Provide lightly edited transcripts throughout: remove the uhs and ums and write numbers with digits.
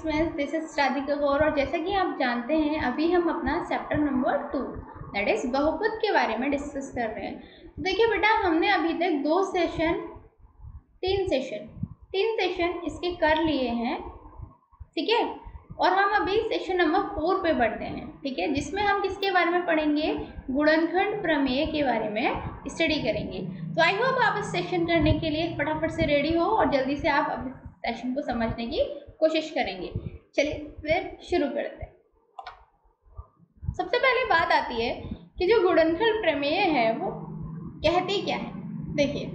Students, this is Radhika गौर और जैसा कि आप जानते हैं अभी हम अपना चैप्टर नंबर 2 दैट इज बहुपद के बारे में डिस्कस कर रहे हैं। तो देखिए बेटा, हमने अभी तक तीन सेशन इसके कर लिए हैं, ठीक है। और हम अभी सेशन नंबर 4 पे बढ़ते हैं, ठीक है, जिसमें हम किसके बारे में पढ़ेंगे, गुणनखंड प्रमेय के बारे में स्टडी करेंगे। तो आई होप आप इस सेशन करने के लिए फटाफट से रेडी हो और जल्दी से आप अब इस सेशन को समझने की कोशिश करेंगे। चलिए फिर शुरू करते हैं। सबसे पहले बात आती है कि जो गुणनखंड प्रमेय है वो कहती क्या है। देखिए,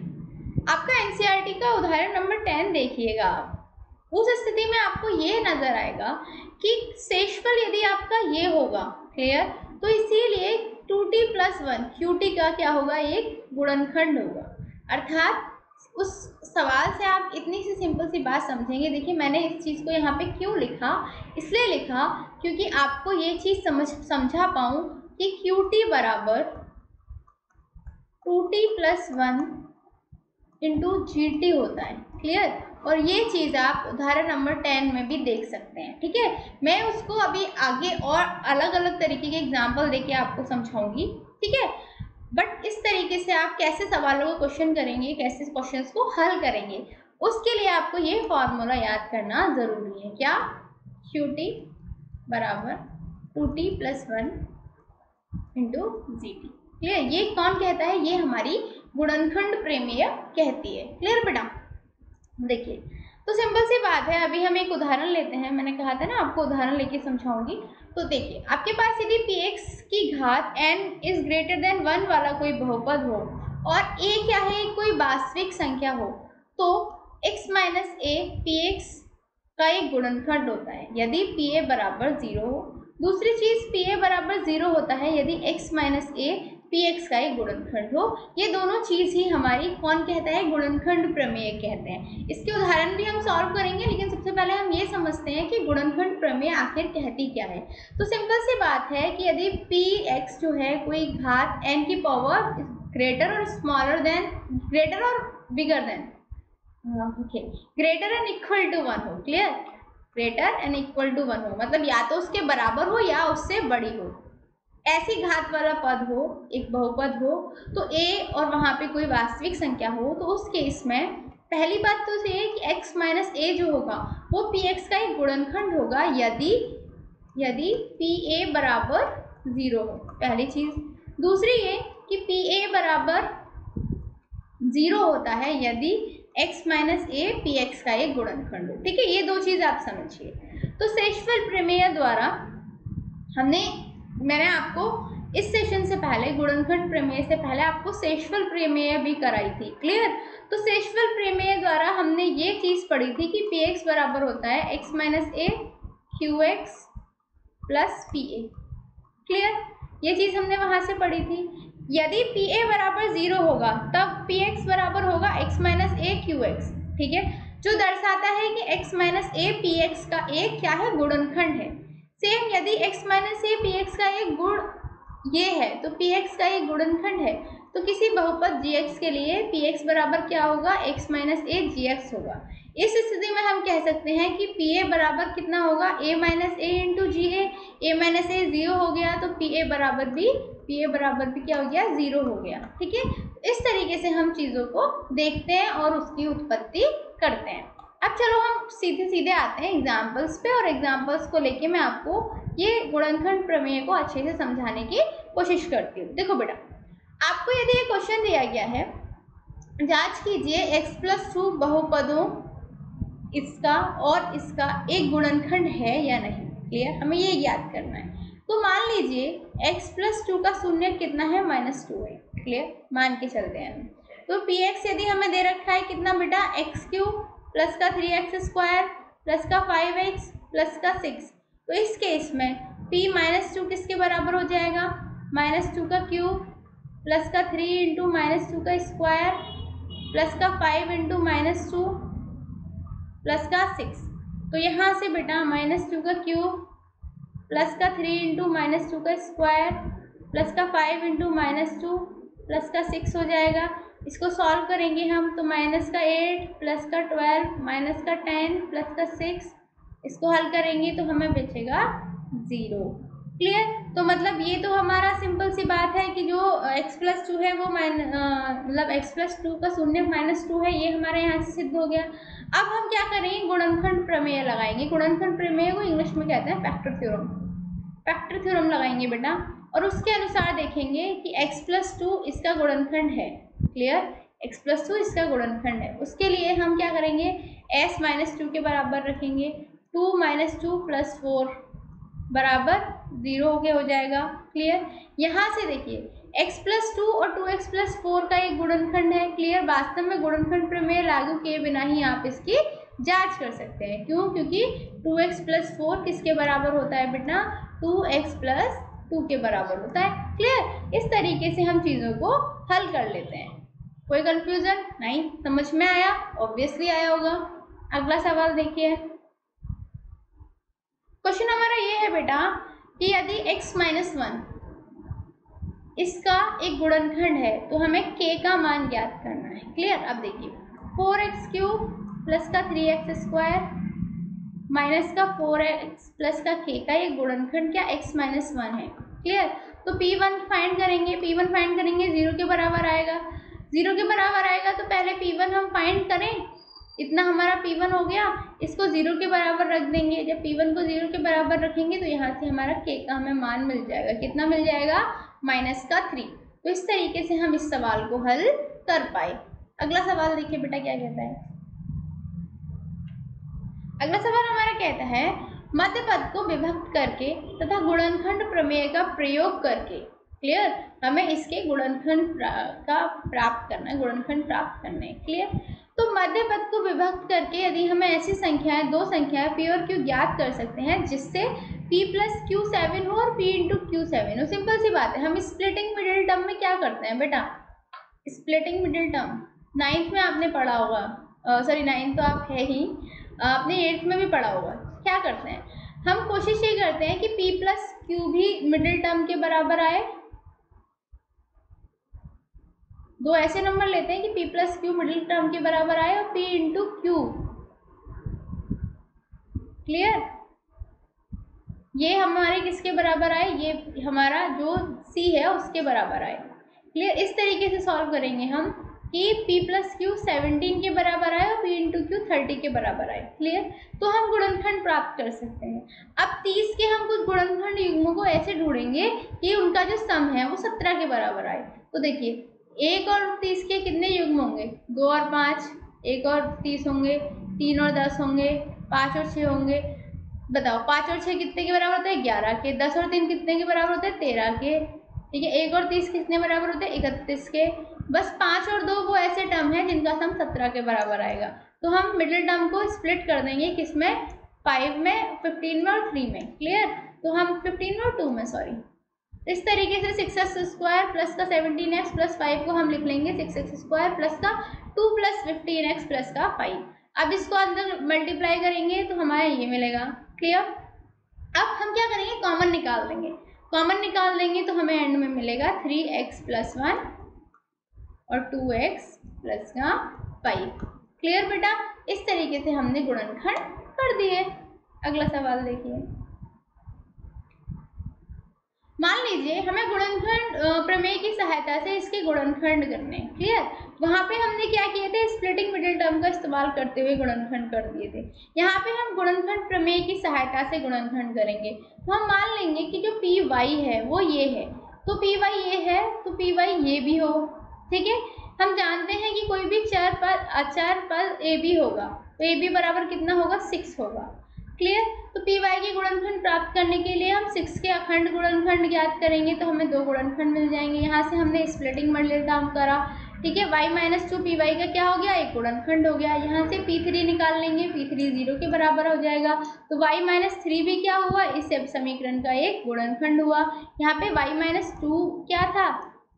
आपका एनसीईआरटी का उदाहरण नंबर 10 देखिएगा आप। उस स्थिति में आपको ये नजर आएगा कि शेषफल यदि आपका ये होगा, क्लियर, तो इसीलिए 2t + 1 qt का क्या होगा, एक गुणनखंड होगा। अर्थात उस सवाल से आप इतनी सी सिंपल सी बात समझेंगे। देखिए, मैंने इस चीज़ को यहाँ पे क्यों लिखा, इसलिए लिखा क्योंकि आपको ये चीज़ समझा पाऊँ कि qt बराबर 2t + 1 × gt होता है, क्लियर। और ये चीज़ आप उदाहरण नंबर 10 में भी देख सकते हैं, ठीक है। मैं उसको अभी आगे और अलग अलग तरीके के एग्जाम्पल देके आपको समझाऊंगी, ठीक है। बट इस तरीके से आप कैसे सवालों को क्वेश्चन करेंगे, कैसे क्वेश्चंस को हल करेंगे, उसके लिए आपको ये फॉर्मूला याद करना ज़रूरी है। क्या, qt बराबर 2t + 1 × gt, क्लियर। ये कौन कहता है, ये हमारी गुणनखंड प्रमेय कहती है, क्लियर बेटा। देखिए, तो सिंपल सी बात है, अभी हम एक उदाहरण लेते हैं। मैंने कहा था ना आपको उदाहरण लेके समझाऊंगी। तो देखिए, आपके पास यदि px की घात n इज ग्रेटर देन 1 वाला कोई बहुपद हो और a क्या है, कोई वास्तविक संख्या हो, तो x - a px का एक गुणनखंड होता है यदि pa बराबर 0 हो। दूसरी चीज, pa बराबर 0 होता है यदि x - a px का एक गुणनखंड हो। ये दोनों चीज ही हमारी कौन कहता है, गुणनखंड प्रमेय कहते हैं। इसके उदाहरण भी हम सॉल्व करेंगे, लेकिन सबसे पहले हम ये समझते हैं कि गुणनखंड प्रमेय आखिर कहती क्या है। तो सिंपल सी बात है कि यदि px जो है कोई घात n की पावर ग्रेटर और स्मॉलर देन, ग्रेटर और bigger than, okay, greater and equal to 1 हो, clear, greater and equal to 1 हो, मतलब या तो उसके बराबर हो या उससे बड़ी हो, ऐसी घात वाला पद हो, एक बहुपद हो, तो a और वहाँ पे कोई वास्तविक संख्या हो, तो उस केस में पहली बात तो ये है कि x - a जो होगा वो px का एक गुणनखंड होगा यदि pa बराबर 0 हो, पहली चीज। दूसरी ये कि pa बराबर 0 होता है यदि x - a px का एक गुणनखंड हो, ठीक है। ये दो चीज आप समझिए। तो शेषफल प्रमेय द्वारा मैंने आपको इस सेशन से पहले, गुणनखंड प्रमेय से पहले आपको शेषफल प्रमेय भी कराई थी, क्लियर। तो शेषफल प्रमेय द्वारा हमने ये चीज पढ़ी थी कि px बराबर होता है x - a qx + pa, clear. ये चीज हमने वहां से पढ़ी थी। यदि pa बराबर 0 होगा तब px बराबर होगा x - a qx, ठीक है, जो दर्शाता है कि x - a px का एक क्या है, गुणनखंड है। सेम यदि x - a px का एक गुण ये है तो px का एक गुणनखंड है, तो किसी बहुपद gx के लिए px बराबर क्या होगा, x - a gx होगा। इस स्थिति में हम कह सकते हैं कि pa बराबर कितना होगा, a - a × ga, a - a 0 हो गया तो pa बराबर भी क्या हो गया, 0 हो गया, ठीक है। इस तरीके से हम चीज़ों को देखते हैं और उसकी उत्पत्ति करते हैं। अब चलो हम सीधे आते हैं एग्जाम्पल्स पे, और एग्जाम्पल्स को लेके मैं आपको ये गुणनखंड प्रमेय को अच्छे से समझाने की कोशिश करती हूँ। देखो बेटा, आपको यदि ये क्वेश्चन दिया गया है, जांच कीजिए x + 2 बहुपदों इसका और इसका एक गुणनखंड है या नहीं, क्लियर, हमें ये याद करना है। तो मान लीजिए x + 2 का शून्य कितना है, -2 है, क्लियर, मान के चलते हैं हम। तो px यदि हमें दे रखा है कितना बेटा, x³ + का 3x² + का 5x + का 6, तो इस केस में p - 2 किसके बराबर हो जाएगा, -2 का क्यूब + का 3 × -2 का स्क्वायर + का 5 × -2 + का 6। तो यहाँ से बेटा -2 का क्यूब + का 3 × -2 का स्क्वायर + का 5 × -2 + का 6 हो जाएगा। इसको सॉल्व करेंगे हम तो -8 + का 12 - का 10 + का 6 इसको हल करेंगे तो हमें बचेगा 0। क्लियर। तो मतलब ये तो हमारा सिंपल सी बात है कि जो x+2 है वो मतलब x+2 का शून्य -2 है, ये हमारे यहाँ से सिद्ध हो गया। अब हम क्या करेंगे, गुणनखंड प्रमेय लगाएंगे। गुणनखंड प्रमेय को इंग्लिश में कहते हैं फैक्टर थ्योरम। फैक्टर थ्योरम लगाएंगे बेटा, और उसके अनुसार देखेंगे कि x+2 इसका गुणनखंड है। क्लियर, x+2 इसका गुणनखंड है। उसके लिए हम क्या करेंगे, s-2 के बराबर रखेंगे। 2 - 2 + 4 बराबर 0 के हो जाएगा। क्लियर। यहाँ से देखिए x+2 और 2x+4 का एक गुणनखंड है। क्लियर। वास्तव में गुणनखंड प्रमेय लागू किए बिना ही आप इसकी जांच कर सकते हैं। क्यों? क्योंकि 2x+4 किसके बराबर होता है बेटा, 2x+2 के बराबर होता है। क्लियर। इस तरीके से हम चीज़ों को हल कर लेते हैं। कोई कंफ्यूजन नहीं? समझ में आया? ऑब्वियसली आया होगा। अगला सवाल देखिए। क्वेश्चन हमारा ये है बेटा कि यदि x-1 इसका एक गुणनखंड है तो हमें k का मान ज्ञात करना है। क्लियर। अब देखिए 4x³ प्लस का 3x² माइनस का 4x प्लस का k का एक गुणनखंड क्या x-1 है। क्लियर। तो P1 फाइंड करेंगे। P1 फाइंड करेंगे 0 के बराबर आएगा। 0 के बराबर आएगा तो पहले P1 हम फाइंड करें। इतना हमारा P1 हो गया, इसको 0 के बराबर रख देंगे। जब P1 को 0 के बराबर रखेंगे तो यहाँ से हमारा k का हमें मान मिल जाएगा। कितना मिल जाएगा, -3। तो इस तरीके से हम इस सवाल को हल कर पाए। अगला सवाल देखिए बेटा क्या कहता है। अगला सवाल हमारा कहता है मध्य पद को विभक्त करके तथा गुणनखंड प्रमेय का प्रयोग करके। क्लियर। हमें इसके गुणनखंड का प्राप्त करना है, गुणनखंड प्राप्त करना है। क्लियर। तो मध्य पद को विभक्त करके यदि हमें ऐसी संख्याएं, दो संख्याएं p और q ज्ञात कर सकते हैं जिससे p + q7 हो और p × q7 हो। सिंपल सी बात है। हम स्प्लिटिंग मिडिल टर्म में क्या करते हैं बेटा, स्प्लिटिंग मिडिल टर्म 9th में आपने पढ़ा होगा। सॉरी 9th तो आप है ही, आपने 8th में भी पढ़ा होगा। क्या करते हैं, हम कोशिश ये करते हैं कि p + q भी मिडिल टर्म के बराबर आए। दो ऐसे नंबर लेते हैं कि p + q मिडिल टर्म के बराबर आए और p × q। क्लियर। ये हमारे किसके बराबर आए, ये हमारा जो c है उसके बराबर आए। क्लियर। इस तरीके से सॉल्व करेंगे हम कि p + q 17 के बराबर आए और p × q 30 के बराबर आए। क्लियर। तो हम गुणनखंड प्राप्त कर सकते हैं। अब 30 के हम कुछ गुणनखंड युग्मों को ऐसे ढूंढेंगे कि उनका जो सम है वो 17 के बराबर आए। तो देखिए 1 और 30 के कितने युग्म होंगे, 2 और 5, 1 और 30 होंगे, 3 और 10 होंगे, 5 और 6 होंगे। बताओ 5 और 6 कितने के बराबर होते हैं, 11 के। 10 और 3 कितने के बराबर होते हैं, 13 के। ठीक है। 1 और 30 कितने बराबर होते हैं, 31 के। बस 5 और 2 वो ऐसे टर्म है जिनका सम 17 के बराबर आएगा। तो हम मिडिल टर्म को स्प्लिट कर देंगे, किसमें, 5 में, 15 में और 3 में। क्लियर। तो हम 15 में और 2 में, सॉरी। इस तरीके से 6x² प्लस का 17x प्लस 5 को हम लिख लेंगे 6x² प्लस का 2 + 15x प्लस का 5। अब इसको अंदर मल्टीप्लाई करेंगे तो हमारा ये मिलेगा। क्लियर। अब हम क्या करेंगे, कॉमन निकाल देंगे। कॉमन निकाल देंगे तो हमें एंड में मिलेगा 3x + 1 और 2x प्लस का 5। क्लियर बेटा। इस तरीके से हमने गुणनखंड कर दिए। अगला सवाल देखिए। मान लीजिए हमें गुणनखंड प्रमेय की सहायता से इसके गुणनखंड करने हैं। क्लियर। वहाँ पे हमने क्या किए थे, स्प्लिटिंग मिडिल टर्म का इस्तेमाल करते हुए गुणनखंड कर दिए थे। यहाँ पे हम गुणनखंड प्रमेय की सहायता से गुणनखंड करेंगे। तो हम मान लेंगे कि जो पी वाई है वो ये है, तो पी वाई ये है तो पी वाई ये भी हो। ठीक है। हम जानते हैं कि कोई भी अचर पद ए बी होगा तो ए बी बराबर कितना होगा, 6 होगा। क्लियर। तो पी वाई के गुणनखंड प्राप्त करने के लिए हम 6 के अखंड गुणनखंड ज्ञात करेंगे तो हमें 2 गुणनखंड मिल जाएंगे। यहाँ से हमने स्प्लिटिंग मिडिल टर्म करा। ठीक है। y - 2 पी वाई का क्या हो गया, एक गुणनखंड हो गया। यहाँ से p3 निकाल लेंगे, p3 0 के बराबर हो जाएगा। तो y - 3 भी क्या हुआ, इस समीकरण का एक गुणनखंड हुआ। यहाँ पे y - 2 क्या था,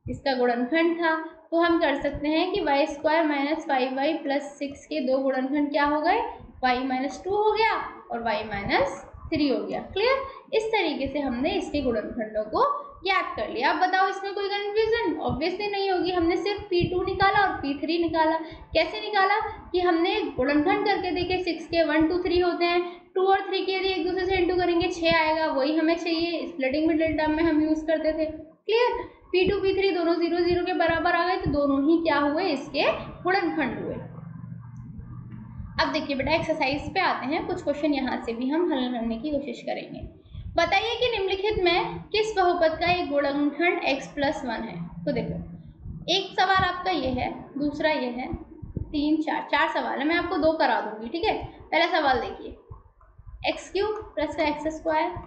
इसका गुणनखंड था। तो हम कर सकते हैं कि y² - 5y + 6 के 2 गुणनखंड क्या हो गए, y - 2 हो गया और y - 3 हो गया। क्लियर। इस तरीके से हमने इसके गुणनखंडों को याद कर लिया। अब बताओ इसमें कोई कंफ्यूजन ऑब्वियसली नहीं होगी। हमने सिर्फ P2 निकाला और P3 निकाला। कैसे निकाला कि हमने गुणनखंड करके देखे 6 के 1 2 3 होते हैं, 2 और 3 के यदि एक दूसरे से इंटू करेंगे 6 आएगा, वही हमें चाहिए। स्प्लिटिंग मिडिल टर्म में हम यूज करते थे। क्लियर? P2 P3 दोनों 0 0 के बराबर आ गए, तो दोनों ही क्या हुए, इसके गुणनखंड हुए। अब देखिए बेटा एक्सरसाइज पे आते हैं। कुछ क्वेश्चन यहाँ से भी हम हल करने की कोशिश करेंगे। बताइए कि निम्नलिखित में किस बहुपद का एक गुणनखंड x+1 है। तो देखो एक सवाल आपका ये है, दूसरा ये है, 3 4 4 सवाल है। मैं आपको 2 करा दूंगी, ठीक है। पहला सवाल देखिए, x³ प्लस का x²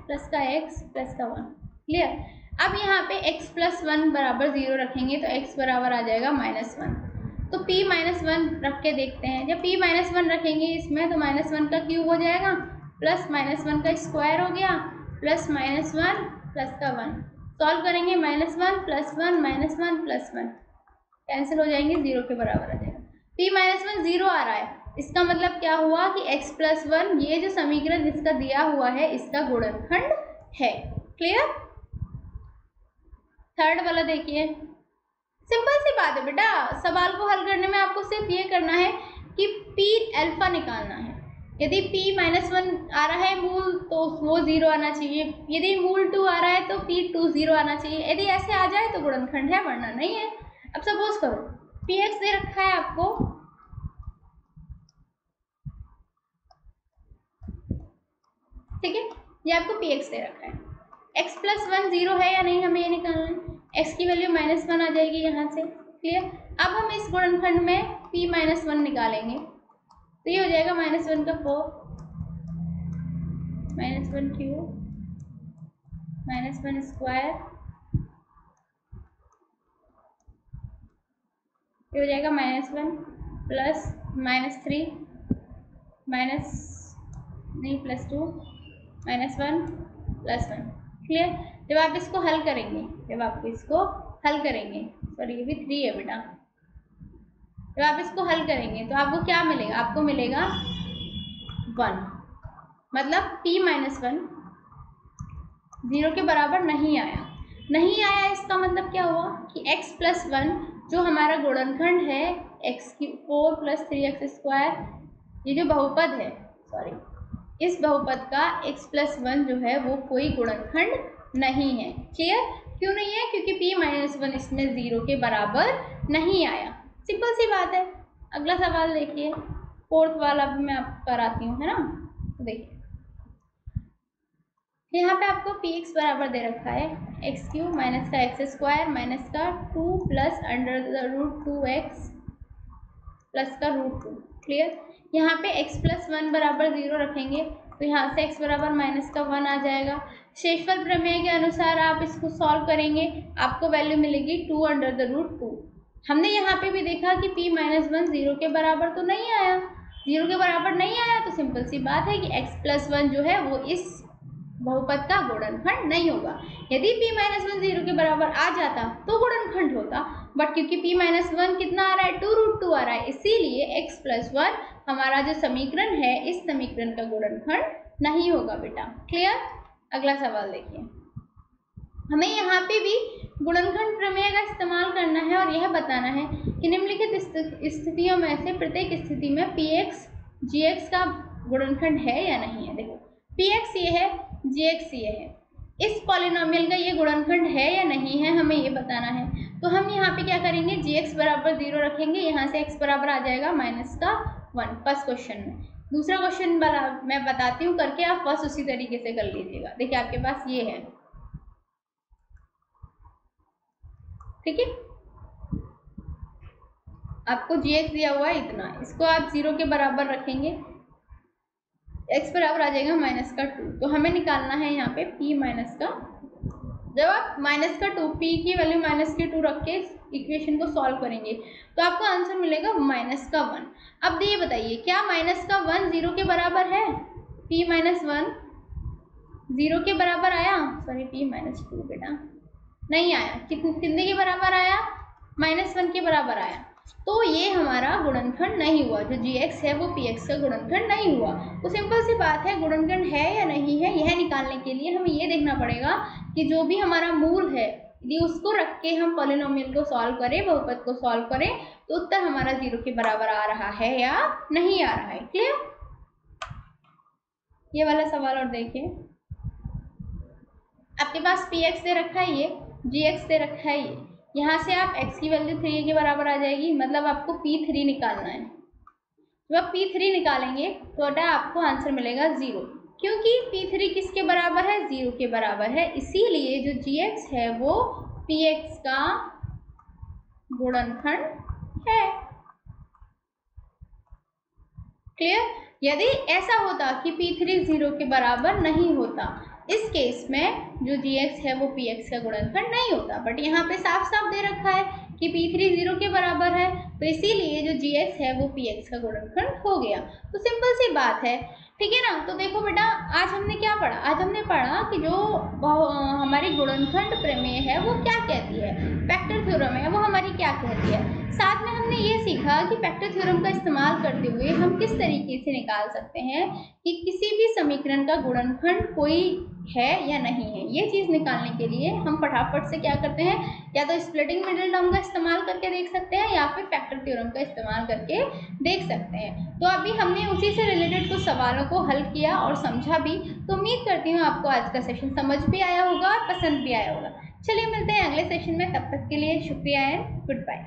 प्लस का x प्लस का 1। क्लियर? अब यहाँ पे x+1 बराबर 0 रखेंगे तो x बराबर आ जाएगा -1। तो p-1 रख के देखते हैं। जब p-1 रखेंगे इसमें तो -1 का क्यूब हो जाएगा, प्लस -1 का स्क्वायर हो गया, प्लस -1 प्लस का 1। सॉल्व करेंगे -1 प्लस 1 -1 प्लस 1 कैंसिल हो जाएंगे, 0 के बराबर आ जाएगा। p-1 0 आ रहा है, इसका मतलब क्या हुआ कि x+1 ये जो समीकरण जिसका दिया हुआ है इसका गुणनखंड है। क्लियर? थर्ड वाला देखिए, सिंपल सी बात है बेटा। सवाल को हल करने में आपको सिर्फ ये करना है कि p∞ निकालना है। यदि p-1 आ रहा है मूल तो वो 0 आना चाहिए, यदि मूल 2 आ रहा है तो p2 0 आना चाहिए। यदि ऐसे आ जाए तो गुणनखंड है, वरना नहीं है। अब सपोज करो px दे रखा है आपको, ठीक है, ये आपको px दे रखा है। x+1 0 है या नहीं हमें ये निकालना है। x की वैल्यू -1 आ जाएगी यहाँ से। क्लियर? अब हम इस गुणनखंड में p-1 निकालेंगे तो ये हो जाएगा -1 का 4 -1 क्यूब -1 स्क्वायर, ये हो जाएगा -1 प्लस -3 +2 -1 प्लस 1। क्लियर? जब आप इसको हल करेंगे, सॉरी ये भी 3 है बेटा, जब आप इसको हल करेंगे तो आपको क्या मिलेगा, आपको मिलेगा 1। मतलब p-1 0 के बराबर नहीं आया। इसका मतलब क्या हुआ कि x+1 जो हमारा गुणनखंड है x4 + 3x², ये जो बहुपद है, सॉरी इस बहुपद का x+1 जो है वो कोई गुणनखंड नहीं है। क्लियर? क्यों नहीं है? क्योंकि p-1 इसमें 0 के बराबर नहीं आया। सिंपल सी बात है। अगला सवाल देखिए, फोर्थ वाला भी मैं आपको कराती हूँ, है ना। तो देखिए यहाँ पे आपको px बराबर दे रखा है x³ माइनस का x² माइनस का 2 प्लस √2x प्लस का √2। क्लियर? यहाँ पे x+1 बराबर 0 रखेंगे तो यहाँ से x बराबर -1 आ जाएगा। शेषफल प्रमेय के अनुसार आप इसको सॉल्व करेंगे, आपको वैल्यू मिलेगी 2 √2। हमने यहाँ पे भी देखा कि p-1 0 के बराबर तो नहीं आया, 0 के बराबर नहीं आया तो सिंपल सी बात है कि x+1 जो है वो इस बहुपद का गुणनखंड नहीं होगा। यदि p-1 0 के बराबर आ जाता तो गुणनखंड होता, बट क्योंकि p-1 कितना आ रहा है, 2 √2 आ रहा है, इसीलिए x+1 हमारा जो समीकरण है इस समीकरण का गुणनखंड नहीं होगा बेटा। क्लियर? अगला सवाल देखिए, हमें यहाँ पे भी गुणनखंड प्रमेय का इस्तेमाल करना है और यह बताना है कि निम्नलिखित स्थितियों में से प्रत्येक स्थिति में px gx का गुणनखंड है या नहीं है। देखो px ये है, gx ये है, इस पॉलिनोमियल का ये गुणनखंड है या नहीं है हमें ये बताना है। तो हम यहाँ पे क्या करेंगे, gx बराबर 0 रखेंगे, यहाँ से x बराबर आ जाएगा -1 फर्स्ट क्वेश्चन में। दूसरा क्वेश्चन मैं बताती हूँ करके, आप फर्स्ट उसी तरीके से कर लीजिएगा। देखिए आपके पास ये है, ठीक है, आपको gx दिया हुआ है इतना, इसको आप 0 के बराबर रखेंगे, x बराबर आ जाएगा -2। तो हमें निकालना है यहाँ पे p-का, जब आप -2 p की वैल्यू -2 रख के इक्वेशन को सॉल्व करेंगे तो आपको आंसर मिलेगा -1। अब ये बताइए क्या -1 0 के बराबर है, p-1 0 के बराबर आया, सॉरी p-2 बेटा नहीं आया, कितने के बराबर आया, -1 के बराबर आया। तो ये हमारा गुणनखंड नहीं हुआ, जो gx है वो px का गुणनखंड नहीं हुआ। तो सिंपल सी बात है, गुणनखंड है या नहीं है यह निकालने के लिए हमें ये देखना पड़ेगा कि जो भी हमारा मूल है यदि उसको रख के हम पॉलिनोमियल को सॉल्व करें, बहुपद को सॉल्व करें, तो उत्तर हमारा 0 के बराबर आ रहा है या नहीं आ रहा है। क्लियर? ये वाला सवाल और देखिए, आपके पास px दे रखा है, ये gx दे रखा है, ये यहाँ से आप x की वैल्यू 3 के बराबर आ जाएगी, मतलब आपको p3 निकालना है। जब आप p3 निकालेंगे तो बेटा आपको आंसर मिलेगा 0, क्योंकि p3 किसके बराबर है? 0 के बराबर है, इसीलिए जो gx है वो px का गुणनखंड है। क्लियर? यदि ऐसा होता कि p3 0 के बराबर नहीं होता, इस केस में जो gx है वो px का गुणनखंड नहीं होता, बट यहाँ पे साफ साफ दे रखा है कि p3 0 के बराबर है, तो इसीलिए जो gx है वो px का गुणनखंड हो गया। तो सिंपल सी बात है, ठीक है ना। तो देखो बेटा, आज हमने क्या पढ़ा? आज हमने पढ़ा कि जो हमारी गुणनखंड प्रमेय है वो क्या कहती है, फैक्टर थ्योरम है वो हमारी क्या कहती है। साथ में हमने ये सीखा कि फैक्टर थ्योरम का इस्तेमाल करते हुए हम किस तरीके से निकाल सकते हैं कि किसी भी समीकरण का गुणनखंड कोई है या नहीं है। ये चीज़ निकालने के लिए हम फटाफट से क्या करते हैं, या तो स्प्लिटिंग मिडिल टर्म का इस्तेमाल करके देख सकते हैं या फिर फैक्टर थ्योरम का इस्तेमाल करके देख सकते हैं। तो अभी हमने उसी से रिलेटेड कुछ सवालों को हल किया और समझा भी। तो उम्मीद करती हूँ आपको आज का सेशन समझ भी आया होगा और पसंद भी आया होगा। चलिए मिलते हैं अगले सेशन में, तब तक के लिए शुक्रिया एंड गुड बाय।